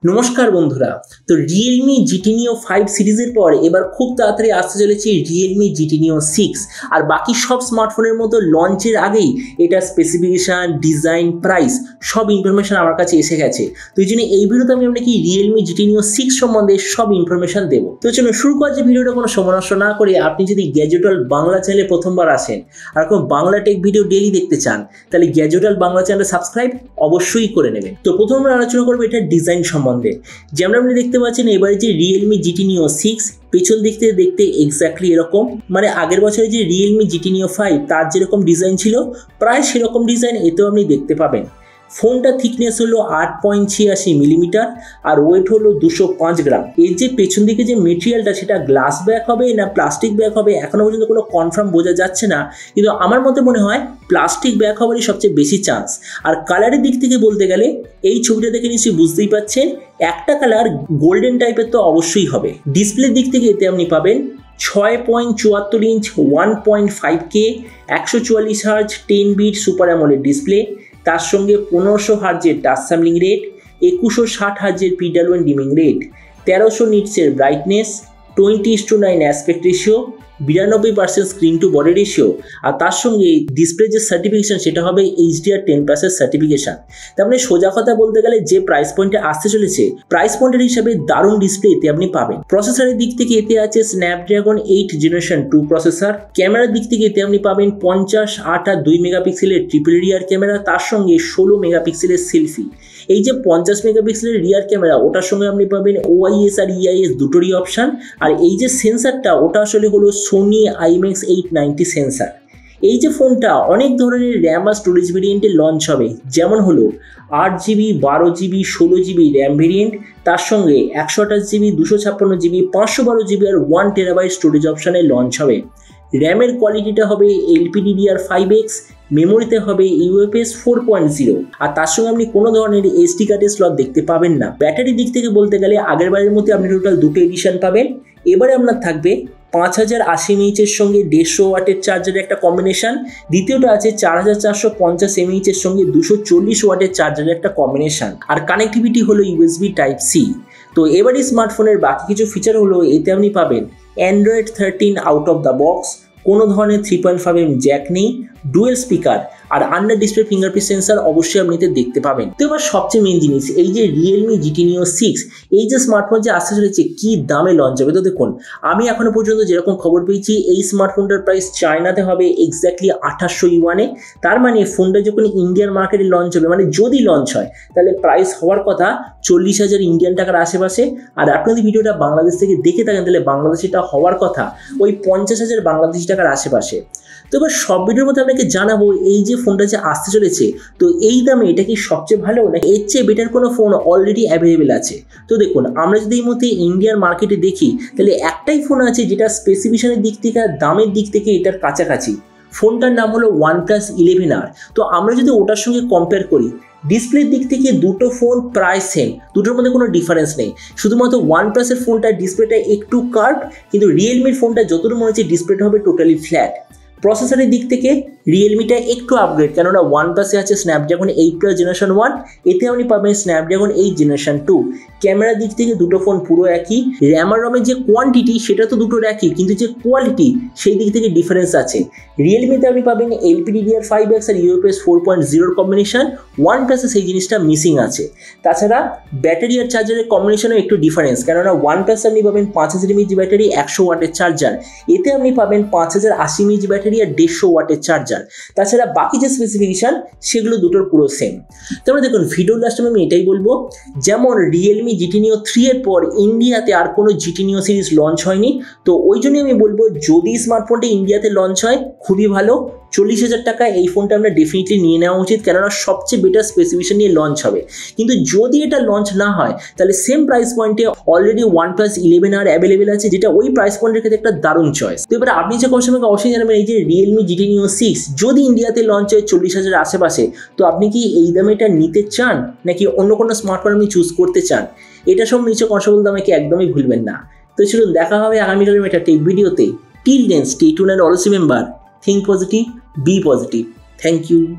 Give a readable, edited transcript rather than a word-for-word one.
নমস্কার বন্ধুরা। তো Realme GT Neo 5 সিরিজের পর এবার খুব তাড়াতাড়ি আসতে চলেছে Realme GT Neo 6। আর বাকি সব স্মার্টফোনের মতো লঞ্চের আগেই এটা স্পেসিফিকেশন, ডিজাইন, প্রাইস সব ইনফরমেশন আমার কাছে এসে গেছে। তো এই জন্য এই ভিডিওতে আমি আপনাকে Realme GT Neo 6 সম্বন্ধে সব ইনফরমেশন দেবো। তো চলুন শুরু করা যে ভিডিওটা কোনো সময় নষ্ট না করে, আপনি যদি গ্যাজেট ওয়ার্ল্ড বাংলা চ্যানেলে প্রথমবার আসেন আর কোনো বাংলা টেক ভিডিও ডেইলি দেখতে চান, তাহলে গ্যাজেট ওয়ার্ল্ড বাংলা চ্যানেলে সাবস্ক্রাইব অবশ্যই করে নেবেন। তো প্রথমে আমরা আলোচনা করবো এটা ডিজাইন সম্বন্ধে। যেমন আপনি দেখতে পাচ্ছেন এবারে যে Realme GT Neo 6 পেছন দিক থেকে দেখতে এক্স্যাক্টলি এরকম, মানে আগের বছরে যে Realme GT Neo 5 তার যেরকম ডিজাইন ছিল প্রায় সেরকম ডিজাইন এতেও আপনি দেখতে পাবেন। ফোনটা থিকনেস হলো 8.86 মিলিমিটার আর ওয়েট হলো 205 গ্রাম। এর যে পেছন দিকে যে মেটেরিয়ালটা সেটা গ্লাস ব্যাক হবে না প্লাস্টিক ব্যাক হবে এখনো পর্যন্ত কোনো কনফার্ম বোঝা যাচ্ছে না, কিন্তু আমার মতে মনে হয় প্লাস্টিক ব্যাক হওয়ারই সবচেয়ে বেশি চান্স। আর কালারের দিক থেকে বলতে গেলে এই ছবিটা দেখে নিশ্চয়ই বুঝতেই পারছেন একটা কালার গোল্ডেন টাইপের তো অবশ্যই হবে। ডিসপ্লের দিক থেকে এতে আপনি পাবেন 6.74 inch 1.5K 144 hertz 10 bit super AMOLED display, তার সঙ্গে 1500 হার্জের টাচ স্যাম্পলিং রেট, 2160 হার্জের PWM ডিমিং রেট, 1300 নিটসের brightness, 20:9 aspect ratio, 92% screen to body ratio, আর তার সঙ্গে ডিসপ্লে যে সার্টিফিকেশন সেটা হবে HDR10+ সার্টিফিকেশন। তার মানে সোজা কথা বলতে গেলে যে প্রাইস পয়েন্টে আসতে চলেছে প্রাইস পয়েন্টের হিসাবে দারুণ ডিসপ্লে এতে আপনি পাবেন। প্রসেসরের দিক থেকে এতে আছে স্ন্যাপড্রাগন 8 জেনারেশন 2 প্রসেসর। ক্যামেরার দিক থেকে এতে আপনি পাবেন 50, 8 আর 2 মেগাপিক্সেলের ট্রিপল রিয়ার ক্যামেরা, তার সঙ্গে 16 মেগাপিক্সেলের সেলফি। এই যে 50 মেগাপিক্সেলের রিয়ার ক্যামেরা ওটার সঙ্গে আপনি পাবেন OIS আর EIS দুটোরই অপশান। আর এই যে সেন্সারটা ওটা আসলে হলো সোনি IMX 890 সেন্সার। এই যে ফোনটা অনেক ধরনের র্যাম আর স্টোরেজ ভেরিয়েন্টে লঞ্চ হবে, যেমন হলো 8GB 12GB 16GB RAM variant, তার সঙ্গে 128GB 256GB 512GB আর 1TB স্টোরেজ অপশানে লঞ্চ হবে। র্যামের কোয়ালিটিটা হবে LPDDR5X, মেমোরিতে হবে UFS 4.0, আর তার সঙ্গে আপনি কোনো ধরনের SD কার্ডের স্লট দেখতে পাবেন না। ব্যাটারির দিক থেকে বলতে গেলে আগের বারের মধ্যে আপনি টোটাল দুটো এডিশন পাবেন। এবারে আপনার থাকবে 5080 mAh সঙ্গে 150 ওয়াটের চার্জারের একটা কম্বিনেশন, দ্বিতীয়টা আছে 4450 mAh সঙ্গে 240 ওয়াটের চার্জারের একটা কম্বিনেশন, আর কানেক্টিভিটি হলো USB Type-C। তো এবারে স্মার্টফোনের বাকি কিছু ফিচার হলো এতে আপনি পাবেন Android 13 out of the box, কোনো ধরনের 3.5mm জ্যাক নেই, ডুয়েল স্পিকার, আর আন্ডার ডিসপ্লে ফিঙ্গারপ্রিন্ট সেন্সার অবশ্যই আপনি এতে দেখতে পাবেন। তো এবার সবচেয়ে মেন জিনিস এই যে Realme GT Neo 6 এই যে স্মার্টফোন যে আসতে চলেছে কি দামে লঞ্চ হবে। তো দেখুন আমি এখনো পর্যন্ত যেরকম খবর পেয়েছি এই স্মার্টফোনটার প্রাইস চায়নাতে হবে এক্স্যাক্টলি 2800 ইউয়ানে। তার মানে ফোনটা যখন ইন্ডিয়ান মার্কেটে লঞ্চ হবে, মানে যদি লঞ্চ হয় তাহলে প্রাইস হওয়ার কথা 40,000 ইন্ডিয়ান টাকার আশেপাশে। আর আপনি যদি ভিডিওটা বাংলাদেশ থেকে দেখে থাকেন তাহলে বাংলাদেশে এটা হওয়ার কথা ওই 50,000 বাংলাদেশি টাকার আশেপাশে। তো এবার সব ভিডিওর মধ্যে আপনাকে জানাবো এই যে ফোনটা যে আসতে চলেছে তো এই দামে এটা কি সবচেয়ে ভালো নাকি এর চেয়ে বেটার কোনো ফোন অলরেডি অ্যাভেলেবেল আছে। তো দেখুন আমরা যদি এই মধ্যে ইন্ডিয়ান মার্কেটে দেখি তাহলে একটাই ফোন আছে যেটা স্পেসিফিকেশনের দিক থেকে আর দামের দিক থেকে এটার কাছাকাছি। ফোনটার নাম হলো OnePlus 11R। তো আমরা যদি ওটার সঙ্গে কম্পেয়ার করি ডিসপ্লের দিক থেকে দুটো ফোন প্রায় সেম, দুটোর মধ্যে কোনো ডিফারেন্স নেই। শুধুমাত্র OnePlus-এর ফোনটার ডিসপ্লেটা একটু কার্ভ, কিন্তু Realme-র ফোনটা যতটুকু মনে হচ্ছে ডিসপ্লেটা হবে টোটালি ফ্ল্যাট। প্রসেসরের দিক থেকে Realme-টা একটু আপগ্রেড, কেননা OnePlus-এ আছে স্ন্যাপড্রাগন 8+ জেনারেশন 1, এতে আপনি পাবেন স্ন্যাপড্রাগন 8 জেনারেশন 2। ক্যামেরার দিক থেকে দুটো ফোন পুরো একই, র্যাম আর রমের যে কোয়ান্টিটি সেটা তো দুটোর একই, কিন্তু যে কোয়ালিটি সেই দিক থেকে ডিফারেন্স আছে। Realme-তে আপনি পাবেন LPDDR5X আর UFS 4.0 কম্বিনেশন, OnePlus-এ সেই জিনিসটা মিসিং আছে। তাছাড়া ব্যাটারি আর চার্জারের কম্বিনেশনও একটু ডিফারেন্স, কেননা OnePlus-এ আপনি পাবেন 5000 mAh ব্যাটারি 100 ওয়াটের চার্জার, এতে আপনি পাবেন 5080 mAh ব্যাটারি আর 150 ওয়াটের চার্জার। তাছাড়া বাকি যে স্পেসিফিকেশন সেগুলো দুটোর পুরো সেম। তারপরে দেখুন ভিডিওর লাস্টে আমি এটাই বলবো, যেমন Realme GT Neo 3 এর পর ইন্ডিয়াতে আর কোনো GT Neo সিরিজ লঞ্চ হয়নি, তো ওই জন্যই আমি বলবো যদি স্মার্টফোনটা ইন্ডিয়াতে লঞ্চ হয় খুবই ভালো। 40,000 টাকা এই ফোনটা আমরা ডেফিনেটলি নিয়ে নেওয়া উচিত, কেননা সবচেয়ে বেটার স্পেসিফিকেশন নিয়ে লঞ্চ হবে। কিন্তু যদি এটা লঞ্চ না হয় তাহলে সেম প্রাইস পয়েন্টে অলরেডি OnePlus 11R অ্যাভেলেবেল আছে, যেটা ওই প্রাইস পয়েন্টের ক্ষেত্রে একটা দারুণ চয়েস। তো এবার আপনি যে কম সময় অবশ্যই জানাবেন এই যে Realme GT Neo 6 যদি ইন্ডিয়াতে লঞ্চ হয় 40,000 আশেপাশে, তো আপনি কি এই দামে এটা নিতে চান নাকি অন্য কোনো স্মার্টফোন আপনি চুজ করতে চান? এটা সব নিচে কথা বলতে আমাকে একদমই ভুলবেন না। তো চলুন দেখা হবে আগামীকালের একটা টেক ভিডিওতে। Till then stay tuned and always remember, think positive, be positive. Thank you.